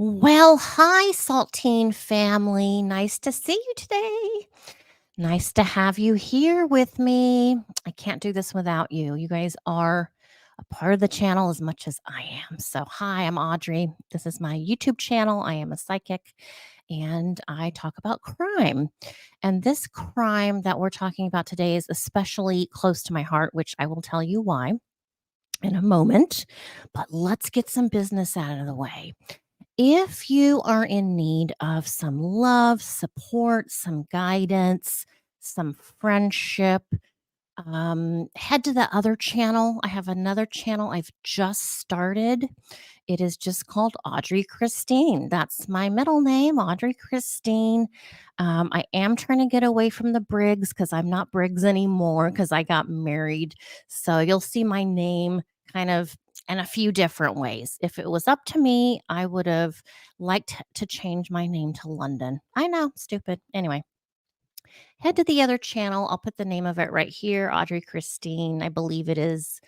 Well, hi, Saltine family. Nice to see you today. Nice to have you here with me. I can't do this without you. You guys are a part of the channel as much as I am. So, hi, I'm Audrey. This is my YouTube channel. I am a psychic and I talk about crime. And this crime that we're talking about today is especially close to my heart, which I will tell you why in a moment. But let's get some business out of the way. If you are in need of some love, support, some guidance, some friendship, head to the other channel. I have another channel I've just started. It is just called Audrey Christine. That's my middle name, Audrey Christine. I am trying to get away from the Briggs because I'm not Briggs anymore because I got married. So you'll see my name kind of in a few different ways. If it was up to me, I would have liked to change my name to London. I know, stupid. Anyway, head to the other channel. I'll put the name of it right here, Audrey Christine. I believe it is.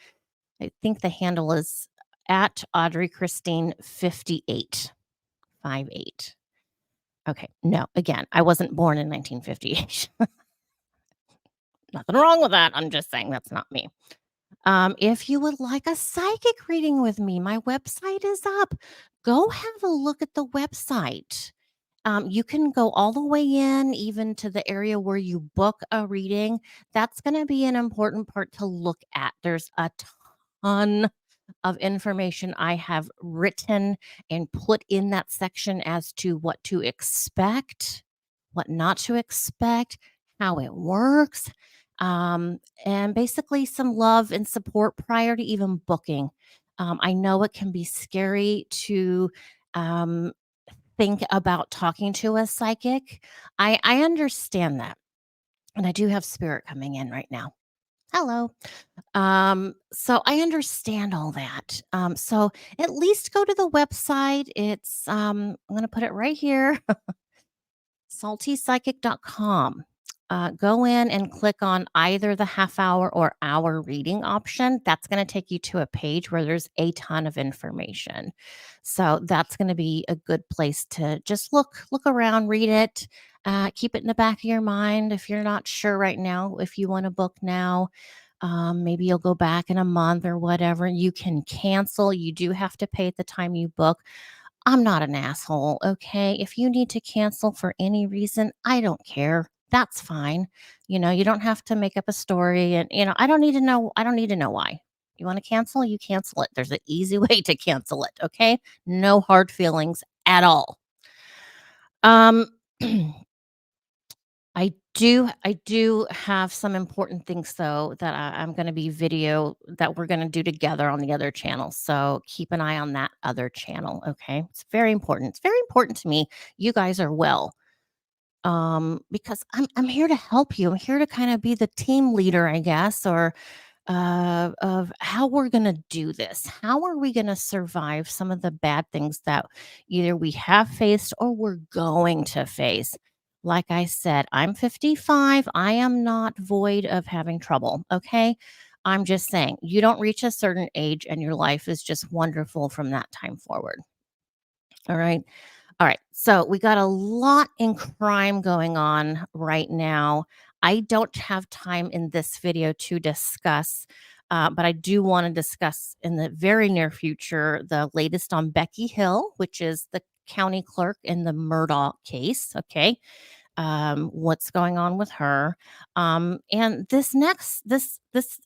I think the handle is at Audrey Christine 58. 58. Okay. No, again, I wasn't born in 1958. Nothing wrong with that. I'm just saying that's not me. If you would like a psychic reading with me, my website is up. Go have a look at the website. You can go all the way in, even to the area where you book a reading. That's going to be an important part to look at. There's a ton of information I have written and put in that section as to what to expect, what not to expect, how it works, and basically some love and support prior to even booking. I know it can be scary to um, think about talking to a psychic. I understand that. And I do have spirit coming in right now. Hello. So I understand all that. So at least go to the website. It's I'm gonna put it right here, saltypsychic.com. Go in and click on either the half hour or hour reading option. That's going to take you to a page where there's a ton of information. So that's going to be a good place to just look around, read it, keep it in the back of your mind. If you're not sure right now, if you want to book now, maybe you'll go back in a month or whatever. You can cancel. You do have to pay at the time you book. I'm not an asshole, okay? If you need to cancel for any reason, I don't care. That's fine. You don't have to make up a story and I don't need to know why. You want to cancel, you cancel it. There's an easy way to cancel it, okay? No hard feelings at all. Um I do have some important things though that I'm going to be video that we're going to do together on the other channel. So keep an eye on that other channel. Okay. It's very important. It's very important to me. You guys are well. Because I'm here to help you. I'm here to kind of be the team leader, I guess, or of how we're going to do this. How are we going to survive some of the bad things that either we have faced or we're going to face? Like I said, I'm 55. I am not void of having trouble. Okay. I'm just saying, you don't reach a certain age and your life is just wonderful from that time forward. All right. All right. So we got a lot in crime going on right now. I don't have time in this video to discuss, but I do want to discuss in the very near future the latest on Becky Hill, which is the county clerk in the Murdaugh case. Okay. What's going on with her? And this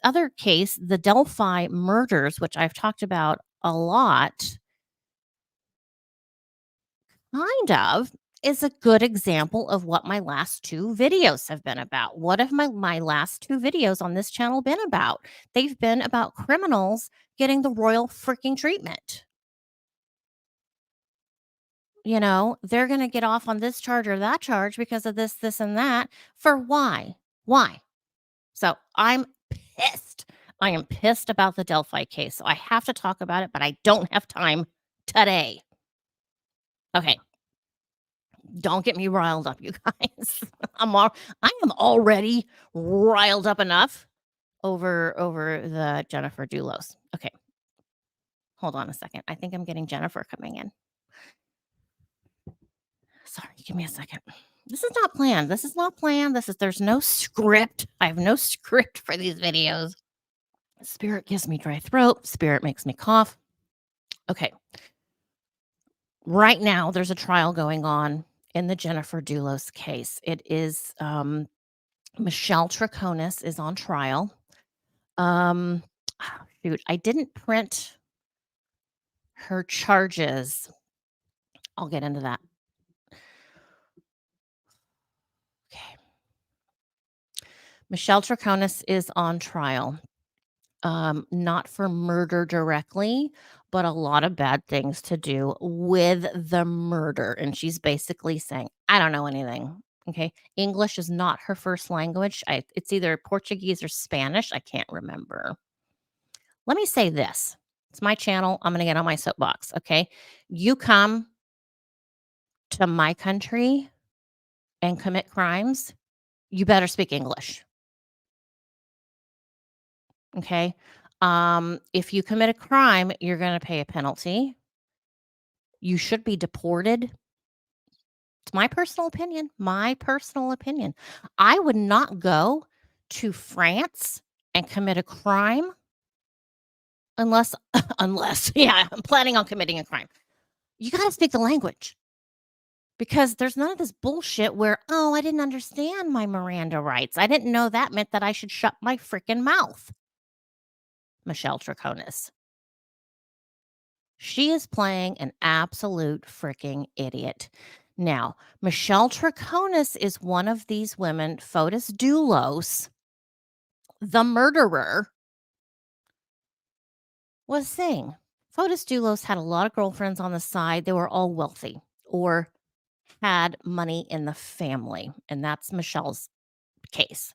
other case, the Delphi murders, which I've talked about a lot kind of is a good example of what my last two videos have been about. What have my last two videos on this channel been about? They've been about criminals getting the royal freaking treatment. They're going to get off on this charge or that charge because of this, and that. For why? Why? So I'm pissed. I am pissed about the Delphi case. So I have to talk about it, but I don't have time today. Okay. Don't get me riled up, you guys. I am already riled up enough over the Jennifer Dulos. Okay, hold on a second. I think I'm getting Jennifer coming in. Sorry, give me a second. This is not planned. This is not planned. There's no script. I have no script for these videos. Spirit gives me dry throat. Spirit makes me cough. Okay. Right now, there's a trial going on in the Jennifer Dulos case. It is Michelle Troconis is on trial. Um, Shoot, I didn't print her charges. I'll get into that. Okay. Michelle Troconis is on trial. Not for murder directly, but a lot of bad things to do with the murder. And she's basically saying, I don't know anything. Okay. English is not her first language. It's either Portuguese or Spanish. I can't remember. Let me say this. It's my channel. I'm going to get on my soapbox. Okay. You come to my country and commit crimes, you better speak English. Okay. If you commit a crime, you're going to pay a penalty. You should be deported. It's my personal opinion. My personal opinion. I would not go to France and commit a crime unless, unless, yeah, I'm planning on committing a crime. You got to speak the language because there's none of this bullshit where, oh, I didn't understand my Miranda rights. I didn't know that meant that I should shut my freaking mouth. Michelle Troconis. She is playing an absolute freaking idiot. Now, Michelle Troconis is one of these women, Fotis Dulos, the murderer, was saying. Fotis Dulos had a lot of girlfriends on the side. They were all wealthy or had money in the family. And that's Michelle's case.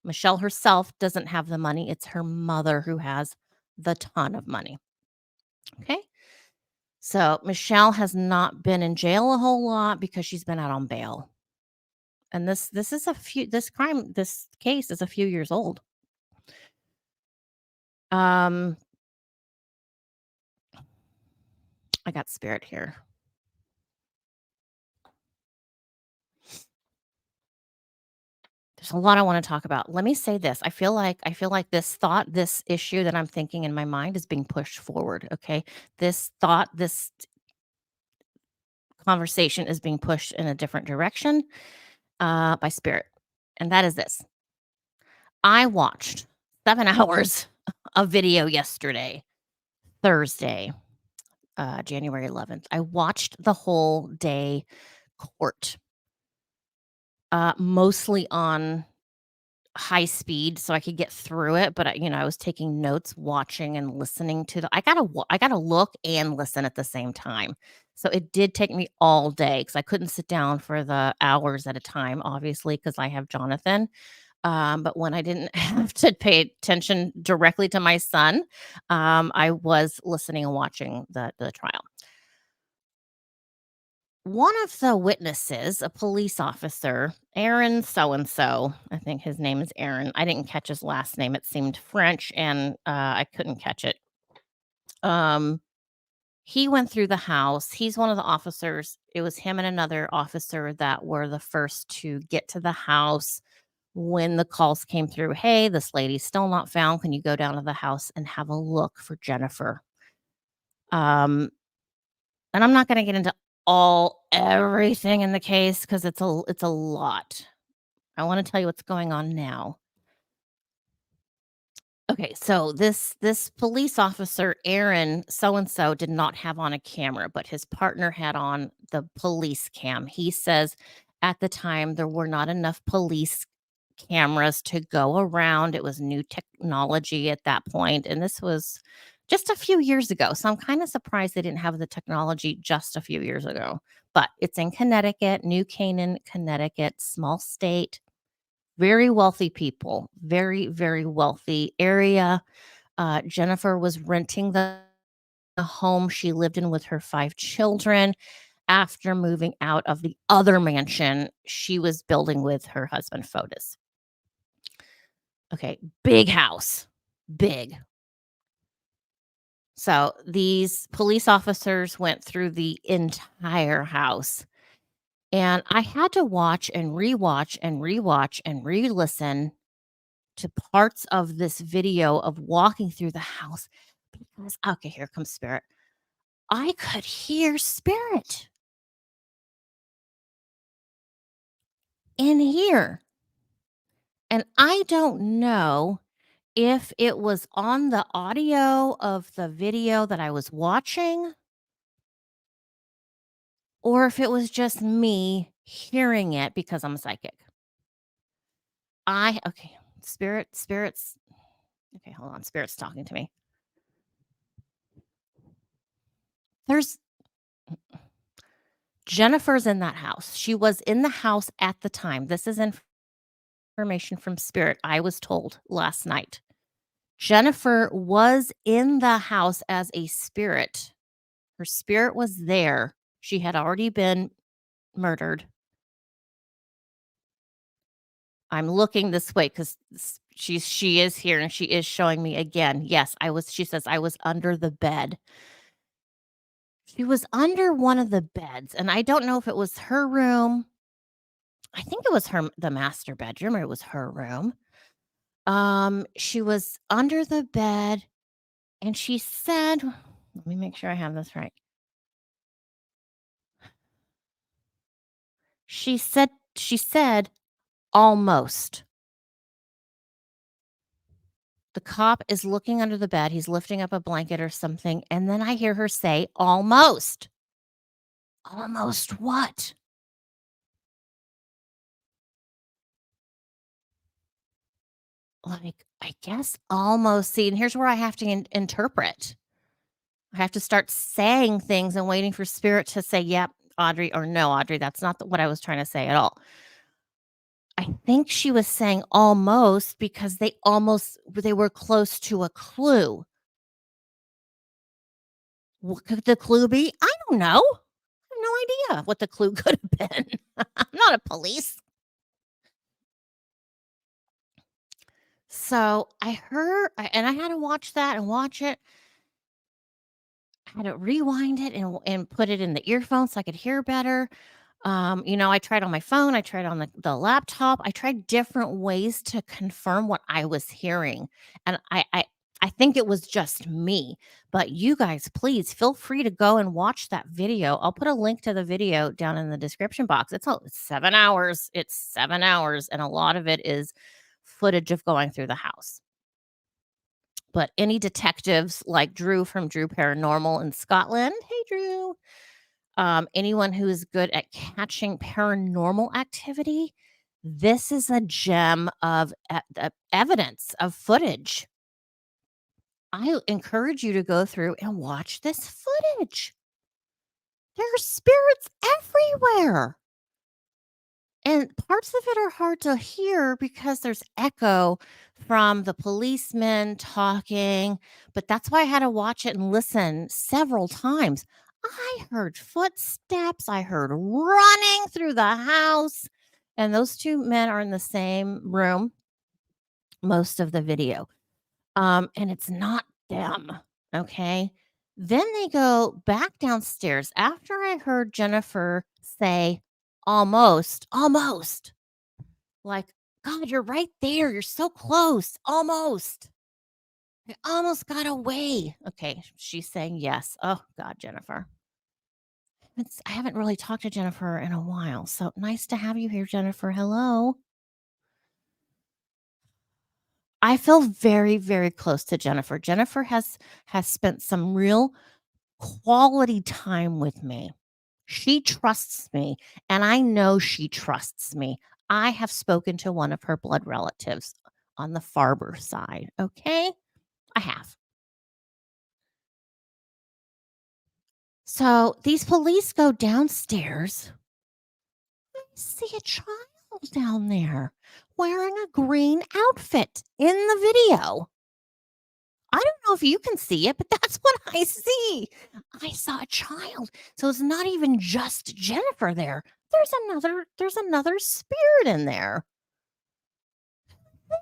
Michelle herself doesn't have the money. It's her mother who has the ton of money. Okay. So Michelle has not been in jail a whole lot because she's been out on bail. And this case is a few years old. I got spirit here. There's a lot I want to talk about. Let me say this. I feel like this issue that I'm thinking in my mind is being pushed forward, okay? This conversation is being pushed in a different direction by spirit. And that is this. I watched 7 hours of video yesterday, Thursday, January 11th. I watched the whole day court, mostly on high speed so I could get through it, but I was taking notes, watching and listening to I gotta look and listen at the same time. So it did take me all day because I couldn't sit down for the hours at a time, obviously, because I have Jonathan. But when I didn't have to pay attention directly to my son, I was listening and watching the trial. One of the witnesses, a police officer, Aaron so and so, I think his name is Aaron. I didn't catch his last name. It seemed French and I couldn't catch it. Um, he went through the house. He's one of the officers. It was him and another officer that were the first to get to the house when the calls came through. Hey, this lady's still not found. Can you go down to the house and have a look for Jennifer? Um, And I'm not gonna get into everything in the case because it's a lot. I wanna tell you what's going on now. Okay, so this police officer, Aaron so and so, did not have on a camera, but his partner had on the police cam. He says at the time there were not enough police cameras to go around. It was new technology at that point, and this was just a few years ago. So I'm kind of surprised they didn't have the technology just a few years ago. But it's in Connecticut, New Canaan, Connecticut, small state, very wealthy people, very, very wealthy area. Jennifer was renting the home she lived in with her 5 children after moving out of the other mansion she was building with her husband, Fotis. Okay, big house, big. So these police officers went through the entire house. And I had to watch and rewatch and rewatch and re-listen to parts of this video of walking through the house because okay, here comes spirit. I could hear spirit in here. And I don't know if it was on the audio of the video that I was watching or if it was just me hearing it because I'm a psychic. Okay, spirits okay, hold on, spirit's talking to me. There's Jennifer's in that house. She was in the house at the time. This is information from spirit I was told last night. Jennifer was in the house as a spirit. Her spirit was there. She had already been murdered. I'm looking this way because she is here and she is showing me again. Yes, I was she says I was under the bed. She was under one of the beds, and I don't know if it was her room. I think it was the master bedroom or it was her room. She was under the bed and she said, let me make sure I have this right. She said almost. The cop is looking under the bed. He's lifting up a blanket or something. And then I hear her say, almost. Almost what? Like, I guess almost. See, and here's where I have to interpret. I have to start saying things and waiting for spirit to say, yep, Audrey, or no, Audrey, that's not what I was trying to say at all. I think she was saying almost because they were close to a clue. What could the clue be? I don't know. I have no idea what the clue could have been. I'm not a police. So and I had to watch that and watch it. I had to rewind it and put it in the earphones so I could hear better. I tried on my phone, I tried on the laptop, I tried different ways to confirm what I was hearing. And I think it was just me. But you guys, please feel free to go and watch that video. I'll put a link to the video down in the description box. It's 7 hours. It's 7 hours, and a lot of it is footage of going through the house. But any detectives like Drew from Drew Paranormal in Scotland, hey Drew, anyone who is good at catching paranormal activity, this is a gem of evidence, of footage. I encourage you to go through and watch this footage. There are spirits everywhere. And parts of it are hard to hear because there's echo from the policemen talking, but that's why I had to watch it and listen several times. I heard footsteps, I heard running through the house, and those 2 men are in the same room most of the video. And it's not them, okay? Then they go back downstairs after I heard Jennifer say, "Almost, almost." Like, "God, you're right there. You're so close. Almost. I almost got away." Okay, she's saying yes. Oh, God, Jennifer. I haven't really talked to Jennifer in a while, so nice to have you here, Jennifer. Hello. I feel very, very close to Jennifer. Jennifer has spent some real quality time with me. She trusts me, and I know she trusts me. I have spoken to one of her blood relatives on the Farber side, okay? I have. So these police go downstairs. I see a child down there wearing a green outfit in the video. I don't know if you can see it, but that's what I see. I saw a child. So it's not even just Jennifer there. There's another spirit in there.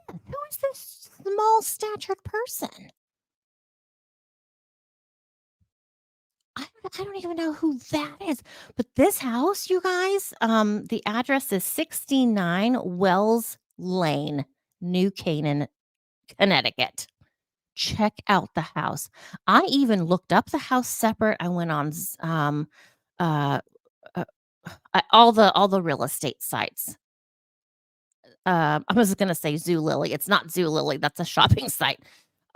Who is this small statured person? I I don't even know who that is. But this house, you guys, the address is 69 Wells Lane, New Canaan, Connecticut. Check out the house. I even looked up the house separate. I went on uh, uh, all the real estate sites. I was gonna say Zoolily. It's not Zoolily. That's a shopping site.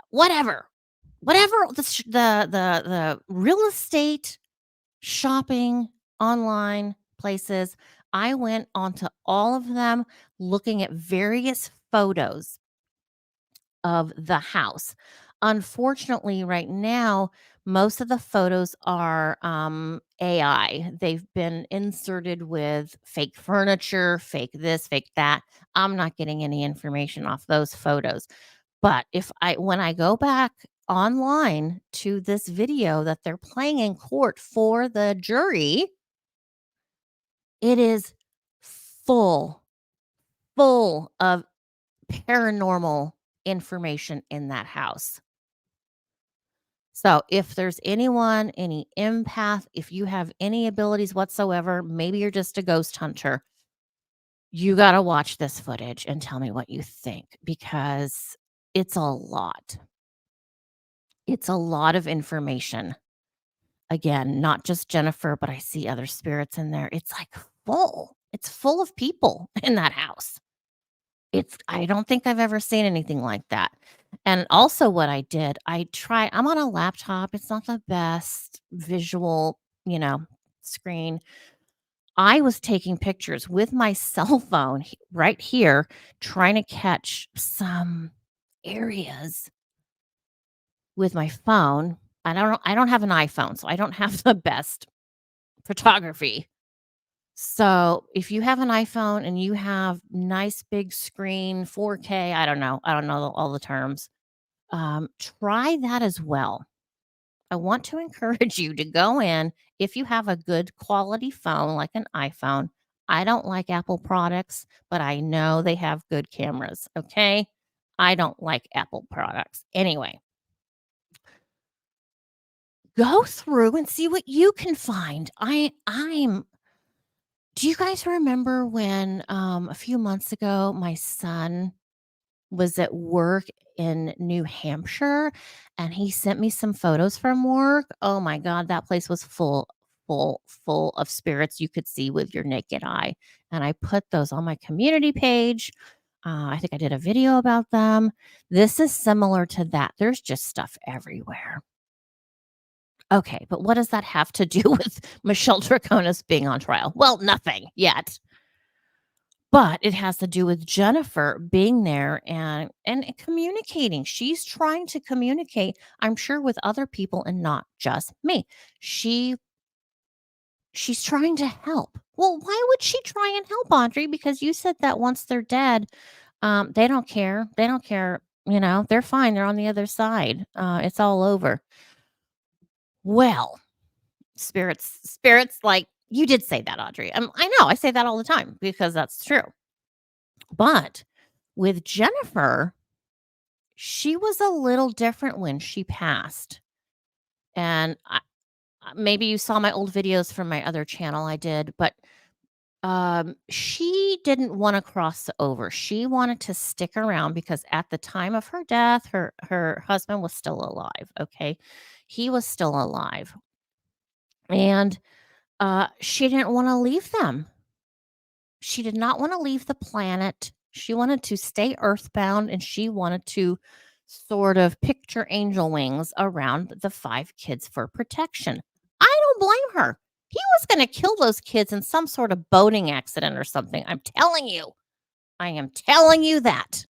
Whatever, whatever. The real estate shopping online places. I went onto all of them, looking at various photos of the house. Unfortunately, right now, most of the photos are AI. They've been inserted with fake furniture, fake this, fake that. I'm not getting any information off those photos. But if I when I go back online to this video that they're playing in court for the jury, it is full, full of paranormal information in that house. So, if there's anyone, any empath, if you have any abilities whatsoever, maybe you're just a ghost hunter, you got to watch this footage and tell me what you think because it's a lot. It's a lot of information. Again, not just Jennifer, but I see other spirits in there. It's like full. It's full of people in that house. I don't think I've ever seen anything like that. And also what I'm on a laptop. It's not the best visual, screen. I was taking pictures with my cell phone right here, trying to catch some areas with my phone. I don't have an iPhone, so I don't have the best photography. So, if you have an iPhone and you have nice big screen, 4K, I don't know all the terms, try that as well. I want to encourage you to go in if you have a good quality phone like an iPhone. I don't like Apple products, but I know they have good cameras, okay? I don't like Apple products. Anyway, go through and see what you can find. I'm Do you guys remember when, a few months ago, my son was at work in New Hampshire, and he sent me some photos from work? Oh my god, that place was full, full, full of spirits you could see with your naked eye, and I put those on my community page. I think I did a video about them. This is similar to that. There's just stuff everywhere. Okay, but what does that have to do with Michelle Troconis being on trial? Well, nothing yet. But it has to do with Jennifer being there and communicating. She's trying to communicate, I'm sure, with other people and not just me. She's trying to help. Well, why would she try and help, Audrey? Because you said that once they're dead, they don't care. They don't care. They're fine. They're on the other side. It's all over. Well, spirits, like you did say that, Audrey. I know. I say that all the time because that's true. But with Jennifer, she was a little different when she passed, and maybe you saw my old videos from my other channel I did, but, she didn't wanna cross over. She wanted to stick around because at the time of her death, her husband was still alive, okay? He was still alive, and, she didn't wanna leave them. She did not wanna leave the planet. She wanted to stay earthbound, and she wanted to sort of picture angel wings around the 5 kids for protection. I don't blame her. He was gonna kill those kids in some sort of boating accident or something. I'm telling you. I am telling you that.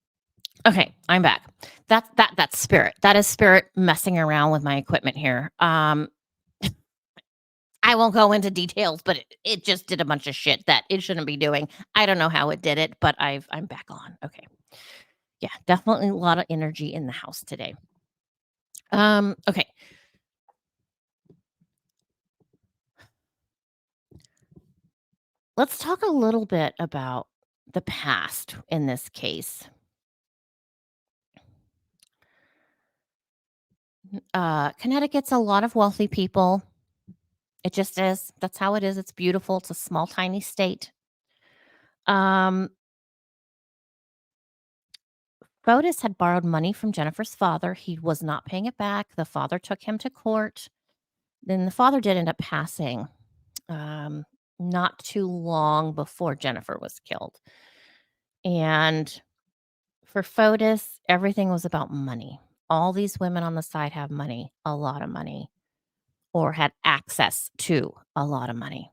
Okay, I'm back. That's spirit. That is spirit messing around with my equipment here. I won't go into details, but it just did a bunch of shit that it shouldn't be doing. I don't know how it did it, but I'm back on. Okay. Yeah, definitely a lot of energy in the house today. Okay. Let's talk a little bit about the past in this case. Connecticut's a lot of wealthy people. It just is. That's how it is. It's beautiful. It's a small, tiny state. Um, Fotis had borrowed money from Jennifer's father. He was not paying it back. The father took him to court. Then the father did end up passing um, not too long before Jennifer was killed. And for Fotis, everything was about money. All these women on the side have money, a lot of money, or had access to a lot of money.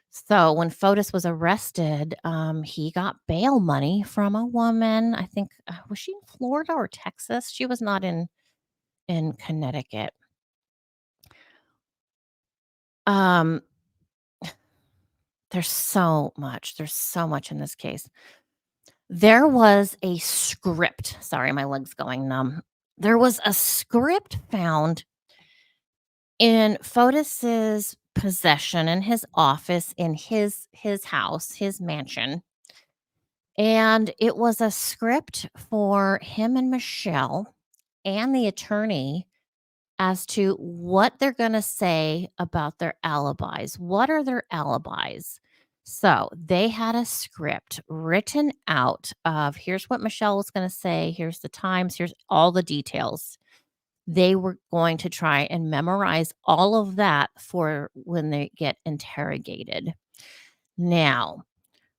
So when Fotis was arrested, he got bail money from a woman. I think was she in Florida or Texas? She was not in Connecticut. Um, there's so much. There's so much in this case. There was a script. Sorry, my leg's going numb. There was a script found in Fotis's possession in his office in his house, his mansion. And it was a script for him and Michelle and the attorney as to what they're going to say about their alibis. What are their alibis? So they had a script written out of here's what Michelle was going to say, here's the times, here's all the details. They were going to try and memorize all of that for when they get interrogated. Now,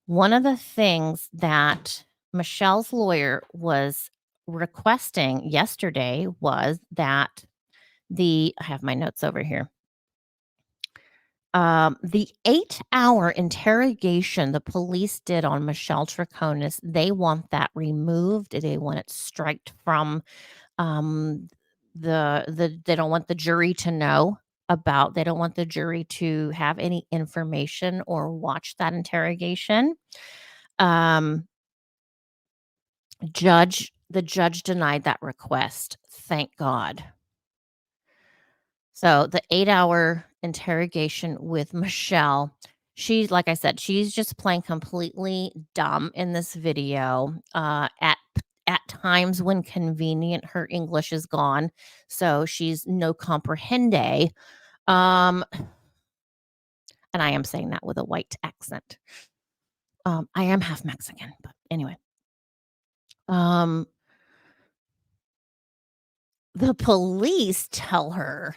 one of the things that Michelle's lawyer was requesting yesterday was that I have my notes over here. The 8-hour interrogation the police did on Michelle Troconis, they want that removed. They want it striked from um, they don't want the jury to know about. They don't want the jury to have any information or watch that interrogation. Um, the judge denied that request. Thank God. So the 8-hour interrogation with Michelle, like I said, she's just playing completely dumb in this video. At times when convenient, her English is gone, so she's no comprehende. Um, and I am saying that with a white accent. I am half Mexican, but anyway. Um, the police tell her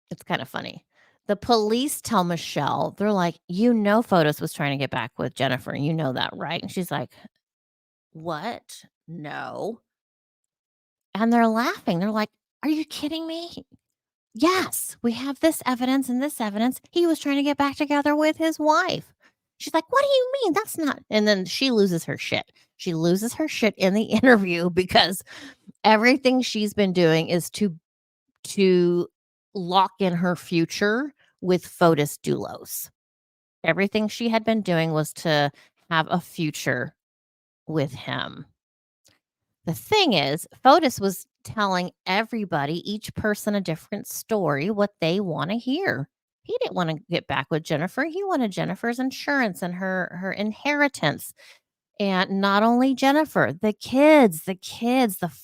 it's kind of funny. The police tell Michelle, they're like, "You know Fotis was trying to get back with Jennifer, and you know that, right?" And she's like, "What? No." And they're laughing. They're like, "Are you kidding me? Yes, we have this evidence and this evidence. He was trying to get back together with his wife." She's like, "What do you mean? That's not." And then she loses her shit. She loses her shit in the interview because everything she's been doing is to lock in her future with Fotis Dulos. Everything she had been doing was to have a future with him. The thing is, Fotis was telling everybody, each person a different story, what they want to hear. He didn't want to get back with Jennifer. He wanted Jennifer's insurance and her inheritance. And not only Jennifer, the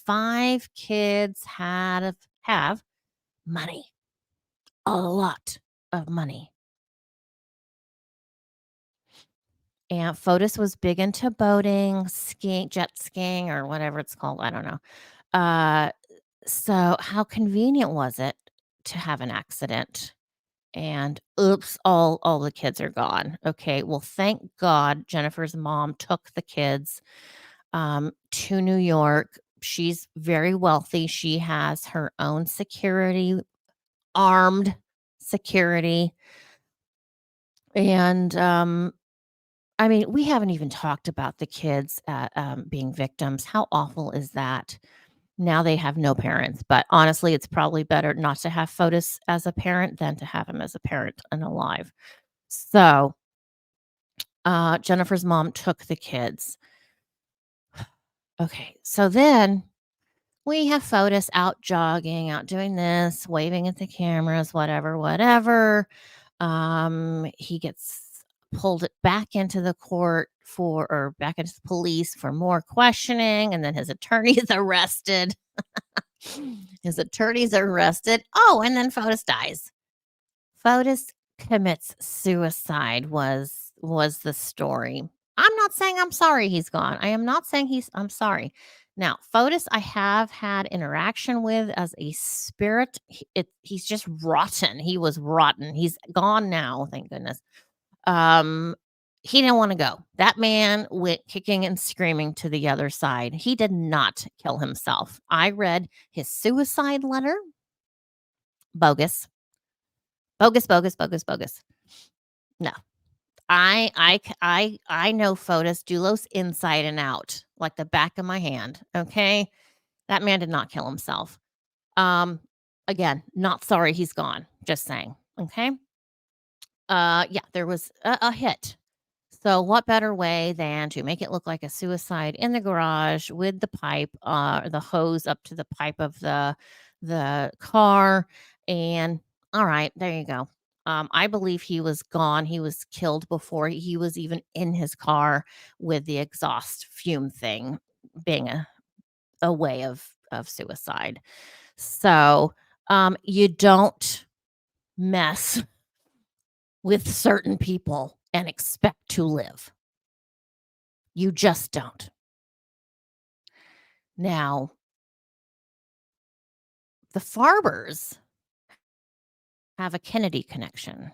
5 kids have money. A lot of money. And Fotis was big into boating, skiing, jet skiing, or whatever it's called. I don't know. Uh, so how convenient was it to have an accident? And oops, all the kids are gone. Okay, well, thank God Jennifer's mom took the kids to New York. She's very wealthy. She has her own security, armed security, and I mean, we haven't even talked about the kids, being victims. How awful is that? Now they have no parents, but honestly, it's probably better not to have Fotis as a parent than to have him as a parent and alive. So, Jennifer's mom took the kids. Okay, so then we have Fotis out jogging, out doing this, waving at the cameras, whatever, whatever. He gets pulled back into the court or back into the police for more questioning, and then his attorney is arrested. His attorney's arrested. Oh, and then Fotis dies. Fotis commits suicide was the story. I'm not saying I'm sorry he's gone. I am not saying I'm sorry. Now, Fotis I have had interaction with as a spirit. He's just rotten. He was rotten. He's gone now, thank goodness. Um he didn't want to go. That man went kicking and screaming to the other side. He did not kill himself. I read his suicide letter. Bogus. Bogus, bogus, bogus, bogus. No. I know Fotis Dulos inside and out, like the back of my hand, okay? That man did not kill himself. Um, Again, not sorry he's gone, just saying, okay? Yeah, there was a hit. So what better way than to make it look like a suicide in the garage with the pipe, the hose up to the pipe of the car, and all right, there you go. I believe he was gone. He was killed before he was even in his car with the exhaust fume thing being a way of suicide. So you don't mess with certain people and expect to live. You just don't. Now, the Farbers have a Kennedy connection.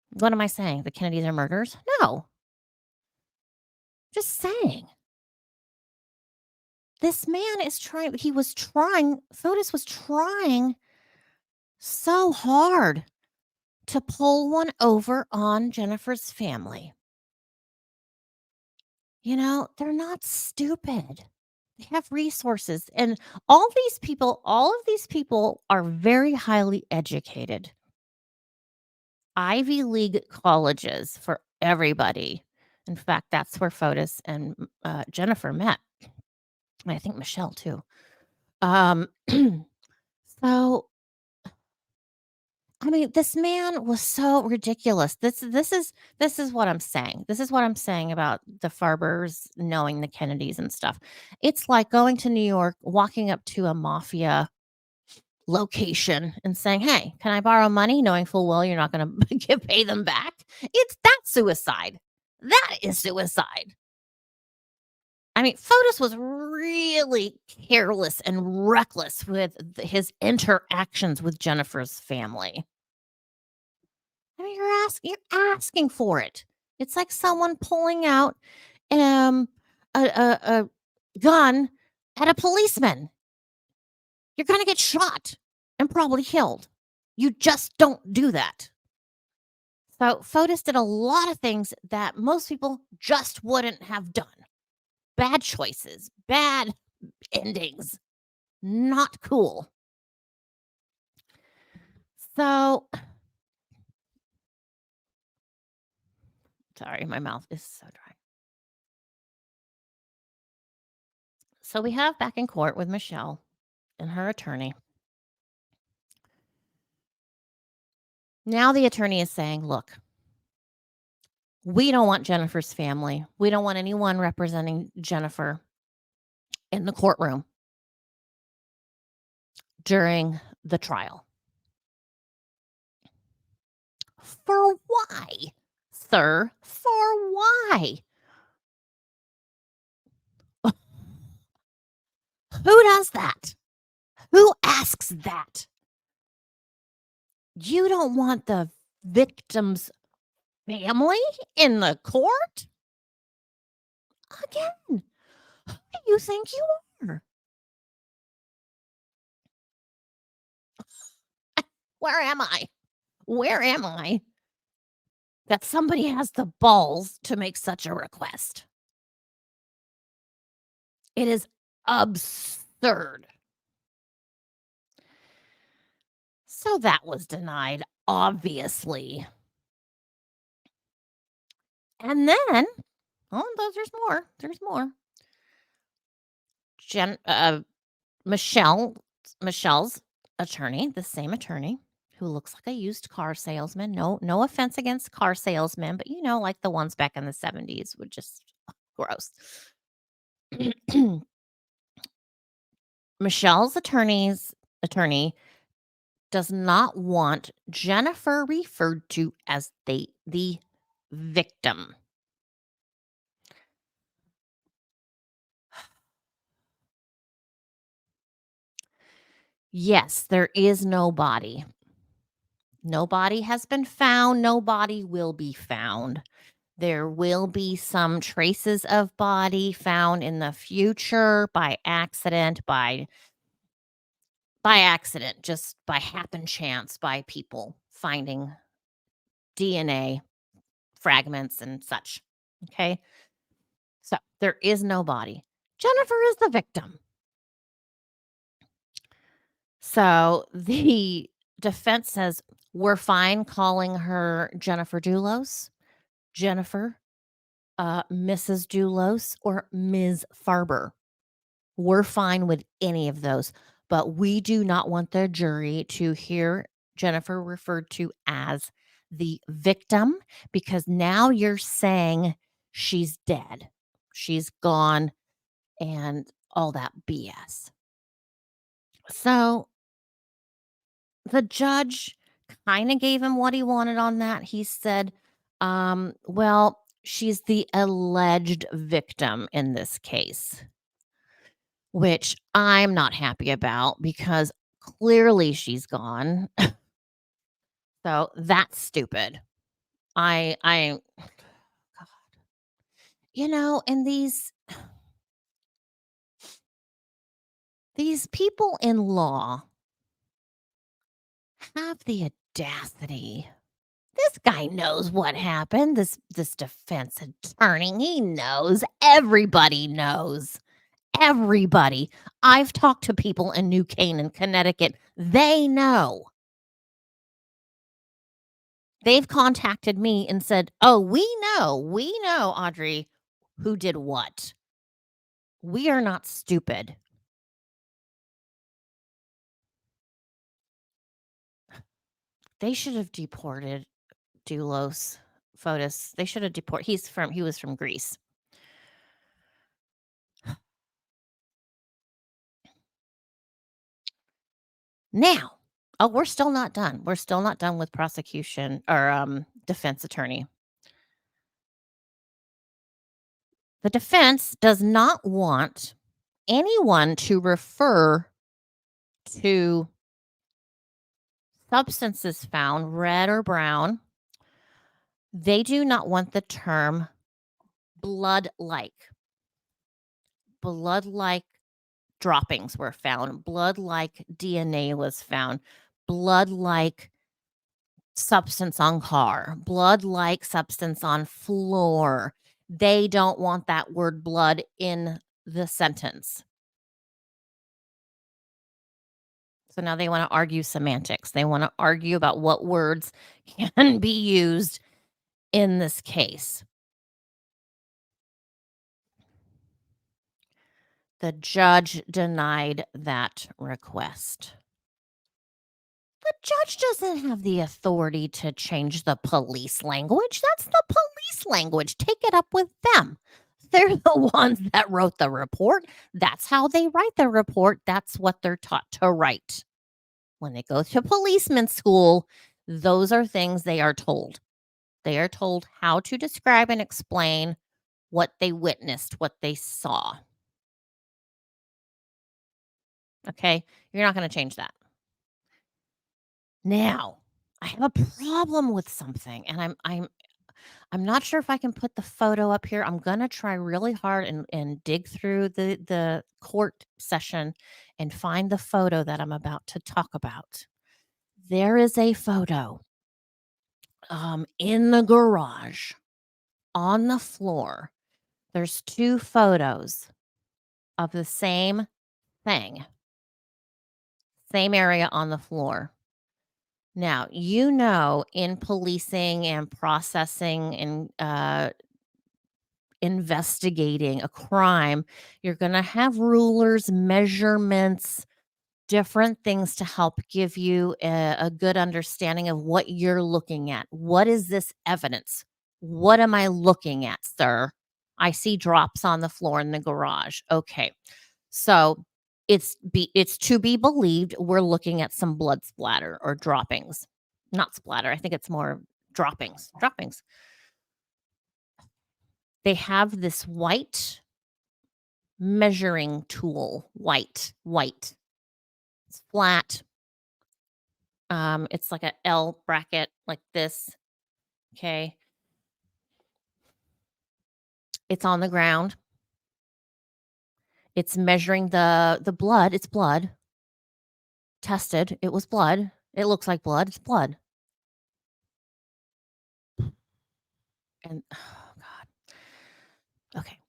What am I saying? The Kennedys are murderers? No, just saying. This man is trying, Fotis was trying so hard to pull one over on Jennifer's family. They're not stupid. They have resources. And all of these people are very highly educated. Ivy League colleges for everybody. In fact, that's where Fotis and Jennifer met. And I think Michelle too. Um, so I mean, this man was so ridiculous. This is what I'm saying. This is what I'm saying about the Farbers knowing the Kennedys and stuff. It's like going to New York, walking up to a mafia location and saying, "Hey, can I borrow money?" Knowing full well you're not going to pay them back. That's suicide. That is suicide. I mean, Fotis was really careless and reckless with his interactions with Jennifer's family. I mean, you're asking for it. It's like someone pulling out um a gun at a policeman. You're gonna get shot and probably killed. You just don't do that. So Fotis did a lot of things that most people just wouldn't have done. Bad choices, bad endings, not cool. So sorry, my mouth is so dry. So we have back in court with Michelle and her attorney. Now the attorney is saying, look, we don't want Jennifer's family. We don't want anyone representing Jennifer in the courtroom during the trial. For why, sir? For why? Who does that? Who asks that? You don't want the victim's family in the court? Again, who do you think you are? Where am I? Where am I that somebody has the balls to make such a request? It is absurd. So that was denied, obviously. And then, there's more. There's more. Jen, Michelle's attorney, the same attorney who looks like a used car salesman. No offense against car salesmen, but like the ones back in the 70s would just gross. Michelle's attorney does not want Jennifer referred to as the victim. Yes, there is no body. No body has been found, no body will be found. There will be some traces of body found in the future by accident, by accident, just by happen chance, by people finding DNA fragments and such. Okay? So, there is no body. Jennifer is the victim. So, the defense says, "We're fine calling her Jennifer Dulos, Jennifer, Mrs. Dulos, or Ms. Farber. We're fine with any of those, but we do not want the jury to hear Jennifer referred to as the victim because now you're saying she's dead. She's gone and all that BS." So the judge kind of gave him what he wanted on that. He said, well, she's the alleged victim in this case, which I'm not happy about because clearly she's gone. So that's stupid. I and these people in law have the audacity. This guy knows what happened. This defense attorney, he knows. Everybody knows. Everybody. I've talked to people in New Canaan, Connecticut. They know. They've contacted me and said, "Oh, we know, Audrey, who did what. We are not stupid." They should have deported Dulos, Fotis. They should have deported. He was from Greece. Now, oh, we're still not done. We're still not done with prosecution or defense attorney. The defense does not want anyone to refer to substances found, red or brown. They do not want the term blood like. Blood like droppings were found, blood like DNA was found, blood like substance on car, blood like substance on floor. They don't want that word blood in the sentence. So now they want to argue semantics. They want to argue about what words can be used in this case. The judge denied that request. The judge doesn't have the authority to change the police language. That's the police language. Take it up with them. They're the ones that wrote the report. That's how they write the report. That's what they're taught to write. When they go to policeman school, those are things they are told. They are told how to describe and explain what they witnessed, what they saw. Okay? You're not going to change that. Now, I have a problem with something, and I'm not sure if I can put the photo up here. I'm gonna try really hard and dig through the court session and find the photo that I'm about to talk about. There is a photo, in the garage on the floor. There's 2 photos of the same thing, same area on the floor. Now, in policing and processing and, investigating a crime, you're gonna have rulers, measurements, different things to help give you a good understanding of what you're looking at. What is this evidence? What am I looking at, sir? I see drops on the floor in the garage. Okay. So It's to be believed we're looking at some blood splatter or droppings. Not splatter, I think it's more droppings. They have this white measuring tool, white. It's flat. It's like a L bracket like this, okay? It's on the ground. It's measuring the blood. It's blood. Tested. It was blood. It looks like blood. It's blood. And oh god. Okay.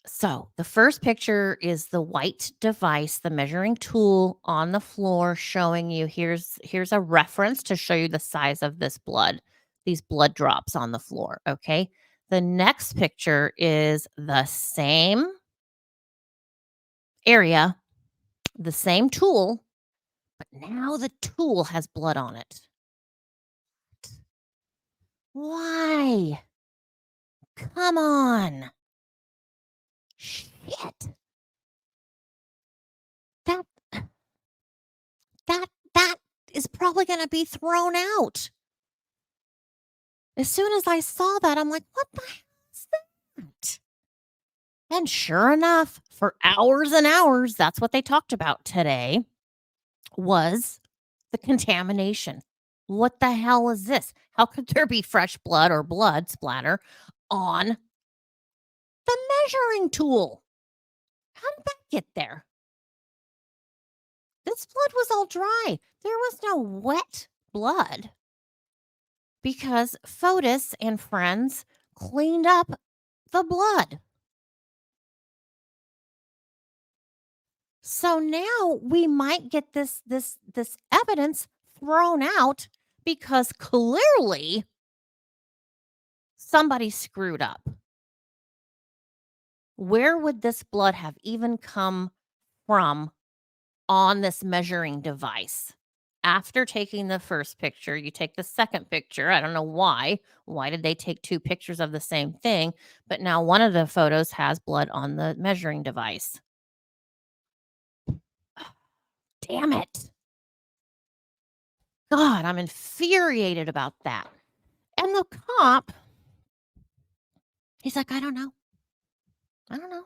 So, the first picture is the white device, the measuring tool on the floor showing you here's a reference to show you the size of this blood. These blood drops on the floor, okay? The next picture is the same area, the same tool, but now the tool has blood on it. Why? Come on. Shit. That that that is probably gonna be thrown out. As soon as I saw that, I'm like, "What the hell is that?" And sure enough, for hours and hours, that's what they talked about today was the contamination. What the hell is this? How could there be fresh blood or blood splatter on the measuring tool? How did that get there? This blood was all dry. There was no wet blood because Fotis and friends cleaned up the blood. So now we might get this evidence thrown out because clearly somebody screwed up. Where would this blood have even come from on this measuring device? After taking the first picture, you take the second picture. I don't know why. Why did they take two pictures of the same thing? But now one of the photos has blood on the measuring device. Damn it. God, I'm infuriated about that. And the cop, he's like, I don't know. I don't know.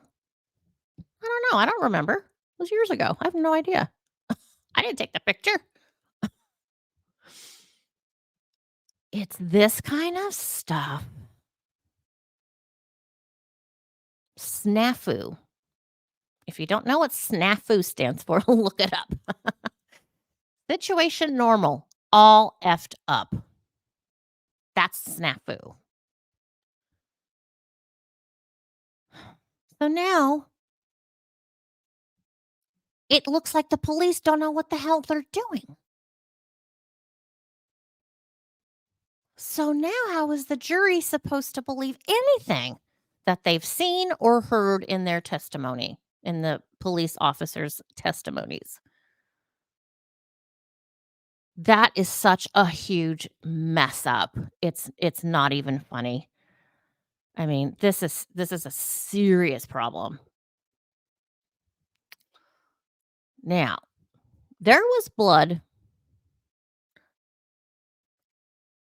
I don't know. I don't remember. It was years ago. I have no idea. I didn't take the picture. It's this kind of stuff. Snafu. If you don't know what snafu stands for, look it up. Situation normal. All effed up. That's snafu. So now it looks like the police don't know what the hell they're doing. So now how is the jury supposed to believe anything that they've seen or heard in their testimony, in the police officers' testimonies? That is such a huge mess up. It's not even funny. I mean, this is a serious problem. Now, there was blood.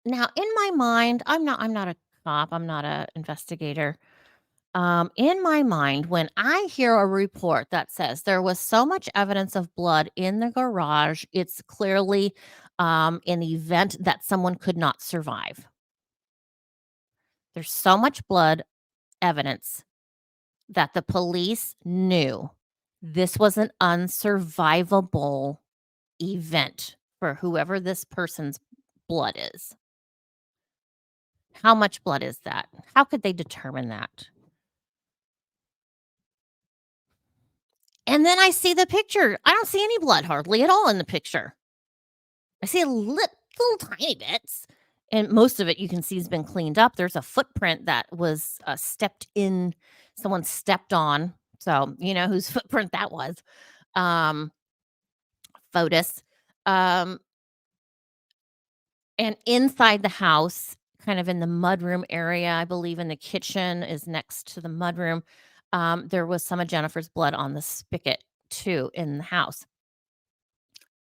Now, in my mind, I'm not a cop, I'm not a investigator. In my mind, when I hear a report that says there was so much evidence of blood in the garage, it's clearly an event that someone could not survive. There's so much blood evidence that the police knew this was an unsurvivable event for whoever this person's blood is. How much blood is that? How could they determine that? And then I see the picture. I don't see any blood hardly at all in the picture. I see little tiny bits, and most of it you can see has been cleaned up. There's a footprint that was stepped in, someone stepped on. So you know whose footprint that was. Um, Fotis. Um, and inside the house, kind of in the mudroom area, I believe in the kitchen is next to the mudroom. There was some of Jennifer's blood on the spigot too in the house.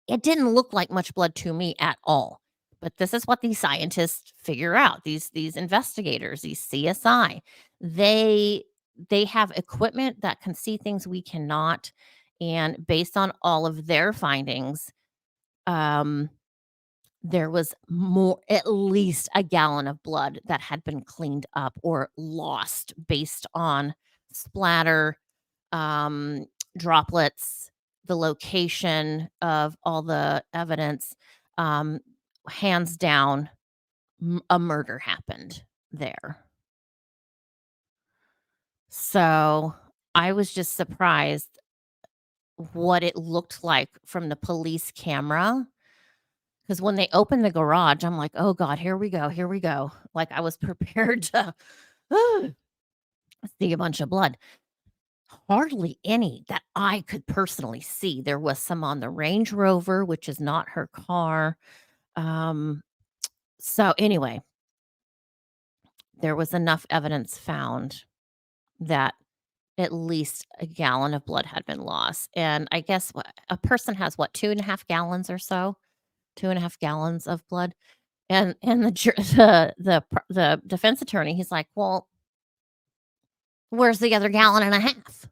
It didn't look like much blood to me at all. But this is what these scientists figure out. These investigators, these CSI, they they have equipment that can see things we cannot. And based on all of their findings, um, there was more at least a gallon of blood that had been cleaned up or lost based on splatter, um, droplets, the location of all the evidence. Um, Hands down, a murder happened there. So I was just surprised what it looked like from the police camera. Because when they opened the garage, I'm like, "Oh god, here we go, here we go." Like, I was prepared to see a bunch of blood. Hardly any that I could personally see. There was some on the Range Rover, which is not her car. Um, so anyway, there was enough evidence found that at least a gallon of blood had been lost, and I guess what a person has, what, 2.5 gallons or so? 2.5 gallons of blood? And the jur the defense attorney, he's like, "Well, where's the other gallon and a half?"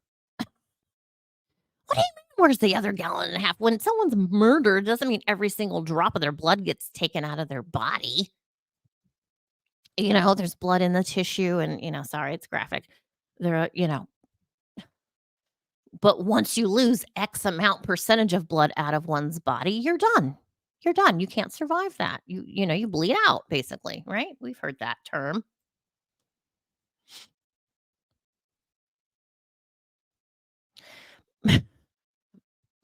"What do you mean, where's the other gallon and a half? When someone's murdered, doesn't mean every single drop of their blood gets taken out of their body." There's blood in the tissue and, sorry, it's graphic. But once you lose X amount percentage of blood out of one's body, you're done. You're done. You can't survive that. You bleed out basically, right? We've heard that term.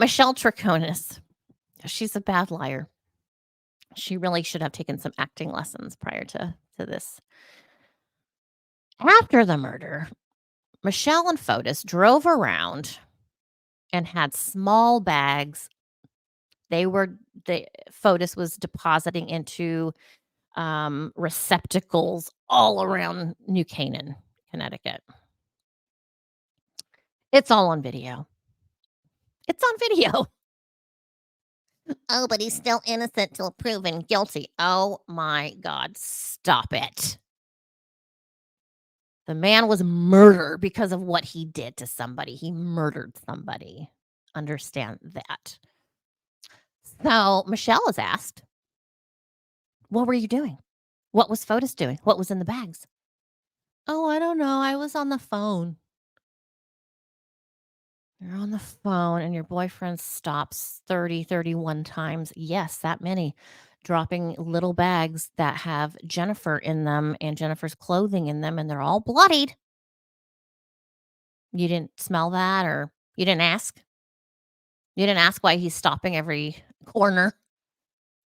Michelle Troconis, she's a bad liar. She really should have taken some acting lessons prior to this. After the murder, Michelle and Fotis drove around and had small bags. They were the Fotis was depositing into receptacles all around New Canaan, Connecticut. It's all on video. It's on video. Oh, but he's still innocent till proven guilty. Oh my God, stop it. The man was murdered because of what he did to somebody. He murdered somebody. Understand that. So Michelle is asked, "What were you doing? What was Fotis doing? What was in the bags?" "Oh, I don't know. I was on the phone." You're on the phone and your boyfriend stops 30, 31 times. Yes, that many. Dropping little bags that have Jennifer in them and Jennifer's clothing in them, and they're all bloodied. You didn't smell that or you didn't ask? You didn't ask why he's stopping every corner,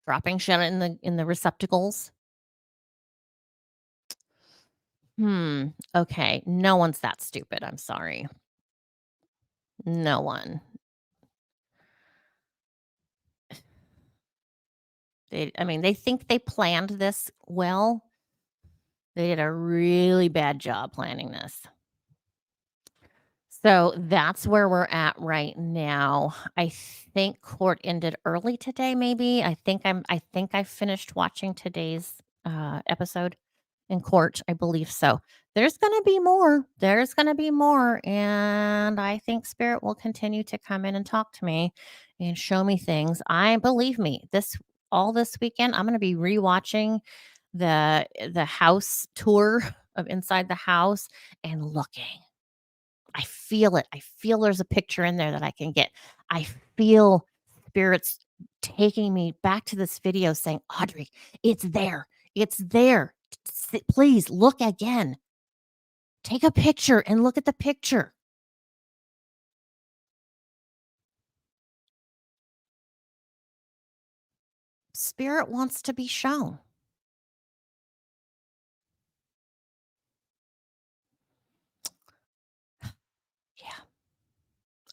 dropping shit in the receptacles? Okay. No one's that stupid. I'm sorry. No one. They think they planned this well. They did a really bad job planning this. So that's where we're at right now. I think court ended early today, maybe. I think I finished watching today's episode in court. I believe so. There's gonna be more. There's gonna be more. And I think spirit will continue to come in and talk to me and show me things. I believe me, this weekend, I'm gonna be rewatching the house tour of inside the house and looking. I feel it. I feel there's a picture in there that I can get. I feel spirits taking me back to this video saying, "Audrey, it's there. It's there. Please look again. Take a picture and look at the picture." Spirit wants to be shown. Yeah.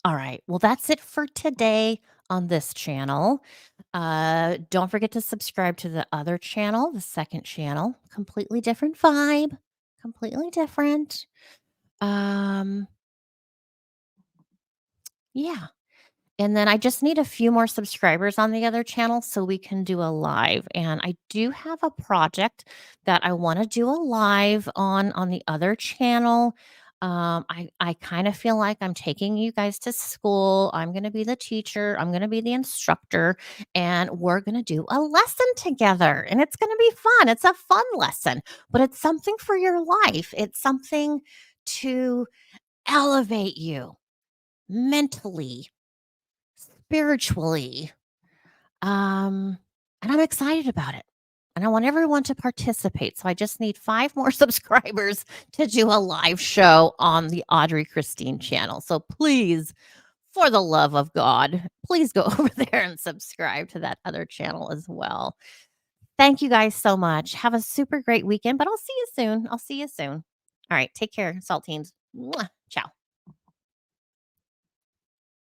All right. Well, that's it for today on this channel. Don't forget to subscribe to the other channel, the second channel. Completely different vibe. Completely different. Um, yeah. And then I just need a few more subscribers on the other channel so we can do a live. And I do have a project that I want to do a live on the other channel. I kind of feel like I'm taking you guys to school. I'm going to be the teacher. I'm going to be the instructor, and we're going to do a lesson together. And it's going to be fun. It's a fun lesson, but it's something for your life. It's something to elevate you mentally, spiritually, um, and I'm excited about it. And I want everyone to participate. So I just need 5 more subscribers to do a live show on the Audrey Christine channel. So please, for the love of God, please go over there and subscribe to that other channel as well. Thank you guys so much. Have a super great weekend, but I'll see you soon. I'll see you soon. All right. Take care, Saltines. Mwah.